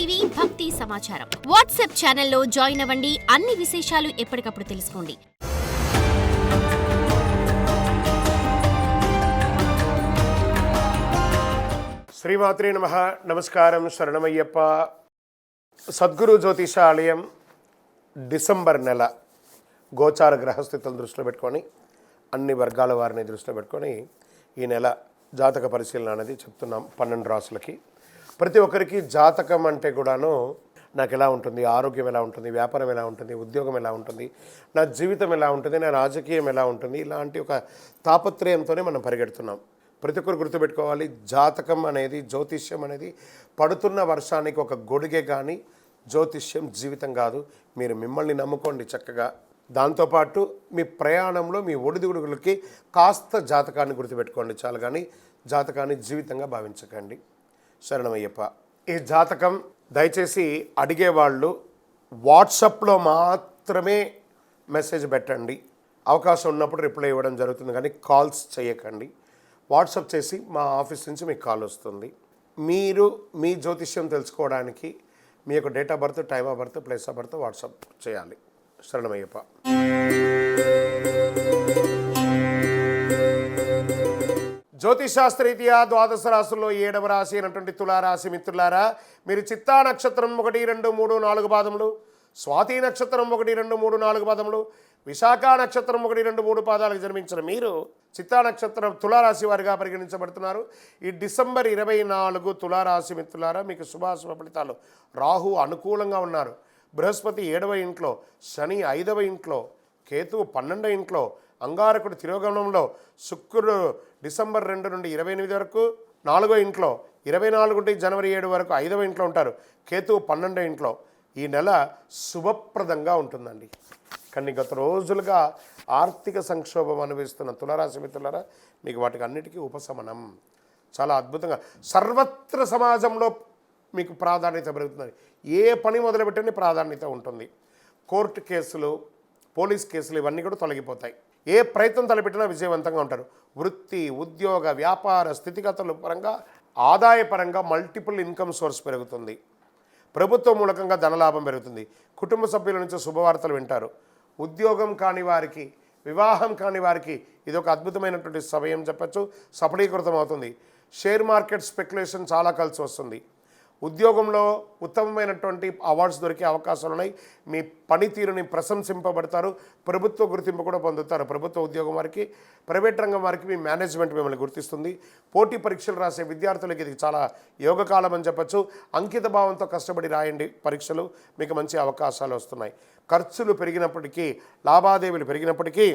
TV భక్తి సమాచారం WhatsApp ఛానల్లో జాయిన్ అవ్వండి. అన్ని విశేషాలు ఎప్పటికప్పుడు తెలుసుకోండి. శ్రీమాత్రే నమః. నమస్కారం. శరణమయ్యప్ప. సద్గురు జ్యోతిష ఆలయం డిసెంబర్ నెల గోచార గ్రహస్థితులను దృష్టిలో పెట్టుకొని అన్ని వర్గాల వారిని దృష్టిలో పెట్టుకొని ఈ నెల జాతక పరిశీలన అనేది చెప్తున్నాం 12 రాసులకి. ప్రతి ఒక్కరికి జాతకం అంటే కూడాను నాకు ఎలా ఉంటుంది, ఆరోగ్యం ఎలా ఉంటుంది, వ్యాపారం ఎలా ఉంటుంది, ఉద్యోగం ఎలా ఉంటుంది, నా జీవితం ఎలా ఉంటుంది, నా రాజకీయం ఎలా ఉంటుంది, ఇలాంటి ఒక తాపత్రయంతోనే మనం పరిగెడుతున్నాం. ప్రతి ఒక్కరు గుర్తుపెట్టుకోవాలి, జాతకం అనేది, జ్యోతిష్యం అనేది పడుతున్న వర్షానికి ఒక గొడుగే కానీ జ్యోతిష్యం జీవితం కాదు. మీరు మిమ్మల్ని నమ్ముకోండి చక్కగా. దాంతోపాటు మీ ప్రయాణంలో మీ ఒడిదుడుగులకి కాస్త జాతకాన్ని గుర్తుపెట్టుకోండి చాలు, కానీ జాతకాన్ని జీవితంగా భావించకండి. శరణమయ్యప్ప. ఈ జాతకం దయచేసి అడిగేవాళ్ళు వాట్సాప్లో మాత్రమే మెసేజ్ పెట్టండి. అవకాశం ఉన్నప్పుడు రిప్లై ఇవ్వడం జరుగుతుంది, కానీ కాల్స్ చేయకండి. వాట్సాప్ చేసి మా ఆఫీస్ నుంచి మీకు కాల్ వస్తుంది. మీరు మీ జ్యోతిష్యం తెలుసుకోవడానికి మీ యొక్క date of birth, time of birth, place of birth WhatsApp చేయాలి. శరణమయ్యప్ప. జ్యోతిషాస్త్రరీత్యా ద్వాదశ రాశుల్లో 7వ రాశి అయినటువంటి తులారాశి మిత్రులారా, మీరు చిత్తా నక్షత్రం 1, 2, 3, 4 పాదములు, స్వాతి నక్షత్రం 1, 2, 3, 4 పాదములు, విశాఖ నక్షత్రం 1, 2, 3 పాదాలకు జన్మించిన మీరు చిత్తా నక్షత్రం తులారాశి వారిగా పరిగణించబడుతున్నారు. ఈ డిసెంబర్ 24 తులారాశి మిత్రులారా, మీకు శుభాశుభ ఫలితాలు. రాహు అనుకూలంగా ఉన్నారు. బృహస్పతి 7వ ఇంట్లో, శని 5వ ఇంట్లో, కేతువు 12వ ఇంట్లో, అంగారకుడు తిరోగమనంలో, శుక్రుడు డిసెంబర్ 2 నుండి 28 వరకు 4వ ఇంట్లో, 24 నుండి జనవరి 7 వరకు 5వ ఇంట్లో ఉంటారు. కేతువు 12వ ఇంట్లో. ఈ నెల శుభప్రదంగా ఉంటుందండి. కానీ గత రోజులుగా ఆర్థిక సంక్షోభం అనుభవిస్తున్న తులారాశి మిత్రులారా, మీకు వాటికి అన్నిటికీ ఉపశమనం చాలా అద్భుతంగా. సర్వత్ర సమాజంలో మీకు ప్రాధాన్యత పెరుగుతుంది. ఏ పని మొదలుపెట్టని ప్రాధాన్యత ఉంటుంది. కోర్టు కేసులు, పోలీస్ కేసులు ఇవన్నీ కూడా తొలగిపోతాయి. ఏ ప్రయత్నం తలపెట్టినా విజయవంతంగా ఉంటారు. వృత్తి, ఉద్యోగ, వ్యాపార స్థితిగతుల పరంగా, ఆదాయపరంగా మల్టిపుల్ ఇన్కమ్ సోర్స్ పెరుగుతుంది. ప్రభుత్వం మూలకంగా ధనలాభం పెరుగుతుంది. కుటుంబ సభ్యుల నుంచి శుభవార్తలు వింటారు. ఉద్యోగం కాని వారికి, వివాహం కాని వారికి ఇది ఒక అద్భుతమైనటువంటి సమయం చెప్పచ్చు. సఫలీకృతం అవుతుంది. షేర్ మార్కెట్ స్పెక్యులేషన్ చాలా కలిసి వస్తుంది. ఉద్యోగంలో ఉత్తమమైనటువంటి అవార్డ్స్ దొరికే అవకాశాలు ఉన్నాయి. మీ పనితీరుని ప్రశంసింపబడతారు. ప్రభుత్వ గుర్తింపు కూడా పొందుతారు. ప్రభుత్వ ఉద్యోగం వారికి, ప్రైవేట్ రంగం వారికి మీ మేనేజ్మెంట్ మిమ్మల్ని గుర్తిస్తుంది. పోటీ పరీక్షలు రాసే విద్యార్థులకి ఇది చాలా యోగకాలం అని చెప్పచ్చు. అంకిత భావంతో కష్టపడి రాయండి పరీక్షలు, మీకు మంచి అవకాశాలు వస్తున్నాయి. ఖర్చులు పెరిగినప్పటికీ, లావాదేవీలు పెరిగినప్పటికీ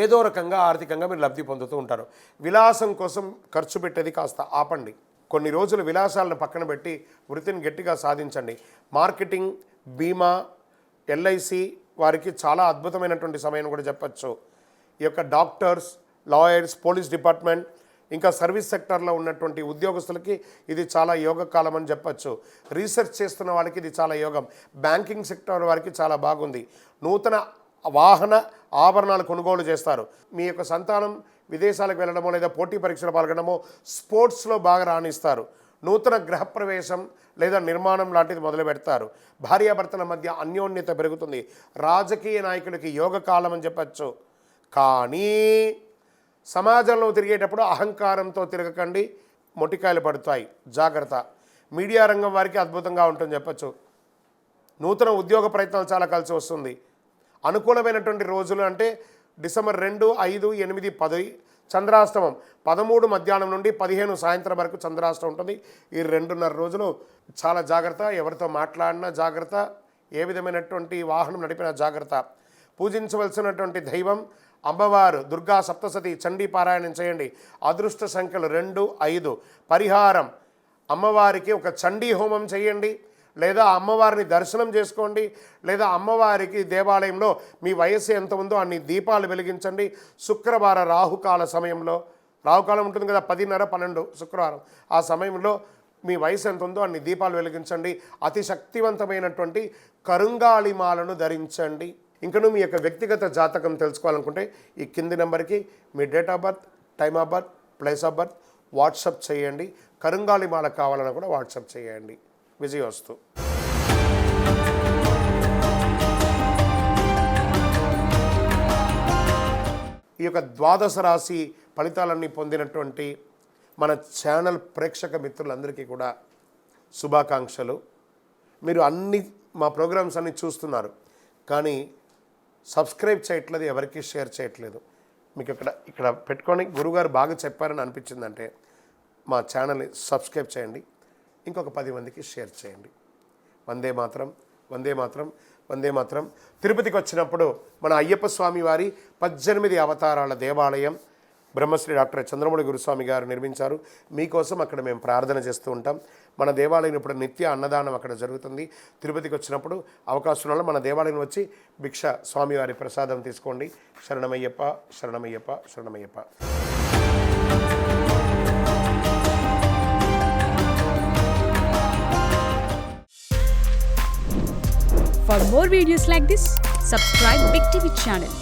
ఏదో రకంగా ఆర్థికంగా మీరు లబ్ధి పొందుతూ ఉంటారు. విలాసం కోసం ఖర్చు పెట్టేది కాస్త ఆపండి. కొన్ని రోజులు విలాసాలను పక్కన పెట్టి వృత్తిని గట్టిగా సాధించండి. మార్కెటింగ్, బీమా, ఎల్ఐసి వారికి చాలా అద్భుతమైనటువంటి సమయం కూడా చెప్పచ్చు. ఈ యొక్క డాక్టర్స్, లాయర్స్, పోలీస్ డిపార్ట్మెంట్, ఇంకా సర్వీస్ సెక్టార్లో ఉన్నటువంటి ఉద్యోగస్తులకి ఇది చాలా యోగకాలం అని చెప్పచ్చు. రీసెర్చ్ చేస్తున్న వాళ్ళకి ఇది చాలా యోగం. బ్యాంకింగ్ సెక్టార్ వారికి చాలా బాగుంది. నూతన వాహన ఆభరణాలు కొనుగోలు చేస్తారు. మీ యొక్క సంతానం విదేశాలకు వెళ్ళడమో లేదా పోటీ పరీక్షలు పాల్గొనడమో, స్పోర్ట్స్లో బాగా రాణిస్తారు. నూతన గృహప్రవేశం లేదా నిర్మాణం లాంటిది మొదలు పెడతారు. భార్యాభర్తల మధ్య అన్యోన్యత పెరుగుతుంది. రాజకీయ నాయకులకి యోగకాలం అని చెప్పచ్చు. కానీ సమాజంలో తిరిగేటప్పుడు అహంకారంతో తిరగకండి, మొటికాయలు పడతాయి, జాగ్రత్త. మీడియా రంగం వారికి అద్భుతంగా ఉంటుంది చెప్పచ్చు. నూతన ఉద్యోగ ప్రయత్నాలు చాలా కలిసి వస్తుంది. అనుకూలమైనటువంటి రోజులు అంటే డిసెంబర్ 2, 5, 8, 10 చంద్రాష్టమం. 13 మధ్యాహ్నం నుండి 15 సాయంత్రం వరకు చంద్రాష్టమం ఉంటుంది. ఈ 2.5 రోజులు చాలా జాగ్రత్త. ఎవరితో మాట్లాడినా జాగ్రత్త. ఏ విధమైనటువంటి వాహనం నడిపినా జాగ్రత్త. పూజించవలసినటువంటి దైవం అమ్మవారు దుర్గా సప్తసతి చండీ పారాయణం చేయండి. అదృష్ట సంఖ్యలు 2, 5. పరిహారం, అమ్మవారికి ఒక చండీ హోమం చేయండి, లేదా అమ్మవారిని దర్శనం చేసుకోండి, లేదా అమ్మవారికి దేవాలయంలో మీ వయస్సు ఎంత ఉందో అన్ని దీపాలు వెలిగించండి. శుక్రవార రాహుకాల సమయంలో, రాహుకాలం ఉంటుంది కదా 10:30, 12 శుక్రవారం, ఆ సమయంలో మీ వయసు ఎంత ఉందో అన్ని దీపాలు వెలిగించండి. అతి శక్తివంతమైనటువంటి కరుంగాళిమాలను ధరించండి. ఇంకను మీ యొక్క వ్యక్తిగత జాతకం తెలుసుకోవాలనుకుంటే ఈ కింది నెంబర్కి మీ date of birth, time of birth, place of birth WhatsApp చేయండి. కరుంగాళిమాల కావాలన్నా కూడా వాట్సాప్ చేయండి. విజయోస్తు. ఈ యొక్క ద్వాదశ రాశి ఫలితాలన్నీ పొందినటువంటి మన ఛానల్ ప్రేక్షక మిత్రులందరికీ కూడా శుభాకాంక్షలు. మీరు మా ప్రోగ్రామ్స్ అన్నీ చూస్తున్నారు, కానీ సబ్స్క్రైబ్ చేయట్లేదు, ఎవరికి షేర్ చేయట్లేదు. మీకు ఇక్కడ పెట్టుకొని గురుగారు బాగా చెప్పారని అనిపించిందంటే మా ఛానల్ని సబ్స్క్రైబ్ చేయండి, ఇంకొక 10 మందికి షేర్ చేయండి. వందే మాత్రం, వందే మాత్రం, వందే మాత్రం. తిరుపతికి వచ్చినప్పుడు మన అయ్యప్ప స్వామి వారి 18 అవతారాల దేవాలయం బ్రహ్మశ్రీ డాక్టర్ చంద్రమౌళి గురుస్వామి గారు నిర్మించారు. మీకోసం అక్కడ మేము ప్రార్థన చేస్తూ ఉంటాం. మన దేవాలయం ఇప్పుడు నిత్య అన్నదానం అక్కడ జరుగుతుంది. తిరుపతికి వచ్చినప్పుడు అవకాశం వల్ల మన దేవాలయం వచ్చి భిక్ష స్వామివారి ప్రసాదం తీసుకోండి. శరణమయ్యప్ప, శరణమయ్యప్ప, శరణమయ్యప్ప. For more videos like this, subscribe Big TV channel.